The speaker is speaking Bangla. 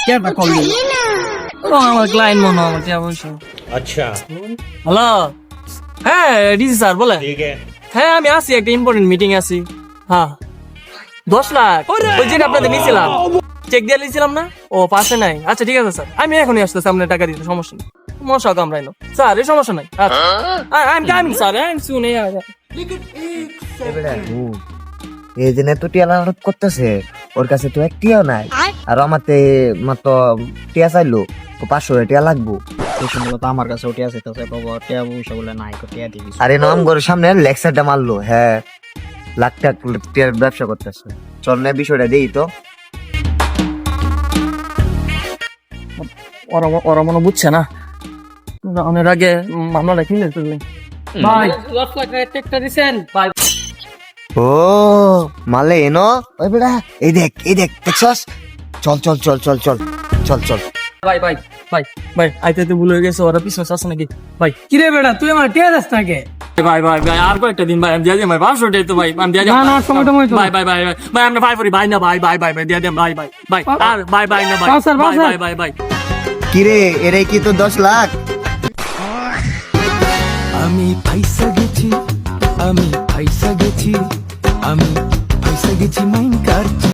কেটা কল দিল? ও আমার ক্লায়েন্ট মনে হয়, আমার টিয়া পয়সা। अच्छा হ্যালো, হ্যাঁ ডিসি স্যার বলে। ठीक है হ্যাঁ আমি আছি, একটা ইম্পর্টেন্ট মিটিং আছি। হ্যাঁ 10 লাখ ওই যেটা আপনাদের নিয়েছিলাম, চেক দিয়ে নিয়েছিলাম না, ও পাশে নাই। আচ্ছা ঠিক আছে স্যার, আমি এখনই আসতেছি, আপনার টাকা দিতে সমস্যা নেই, মশা কামড়াইলো স্যার, এই সমস্যা নাই। I am coming sir, I am soon. এই দিনে তো টিয়া লাভ করতেছে, ওর কাছে তো এক টিয়াও নাই, আর আমাতে মাত্র টিয়া চাইলো তো 500 টিয়া লাগবো। আমার কাছে টিয়া চাইতেছে, বাবা টিয়া পয়সা বলে নাই, টিয়া দিবি। আরে নাম ঘরের সামনে লেকচারটা মারলো, হ্যাঁ লাখ টাকা টিয়ার ব্যবসা করতেছে। চল না বিষয়টা দেই তো। ওরা মনে বুঝছে না, অনেক আগে মামলাটা কিনে ফেললেন ভাই। 10 লাখ একটা দিছেন ভাই। ও মালে এনো ওই বেড়া, এই দেখ দেখছস? চল চল চল চল চল চল চল ভাই ভাই ভাই ভাই আইতে ভুল হয়ে গেছে, ওরা পিছনে আছে নাকি ভাই? কিরে বেটা, তুই আমার টিয়া দাস নাকি? ভাই ভাই ভাই আর কয়েকটা দিন ভাই, আমি দিয়ে দিই ভাই, 500 টাকা তো ভাই আমি দিয়ে দিই। না, না, সময় তো। ভাই ভাই ভাই ভাই ভাই আমরা ভাই করি ভাই, না ভাই ভাই ভাই ভাই দিয়ে দিই ভাই ভাই ভাই আর ভাই ভাই না ভাই স্যার, ভাই স্যার। ভাই ভাই ভাই। কিরে এরে কি তো 10 লাখ? আমি ফাইসা গেছি, আমি ফাইসা গেছি, আমি ফাইসা গেছি মাইন কার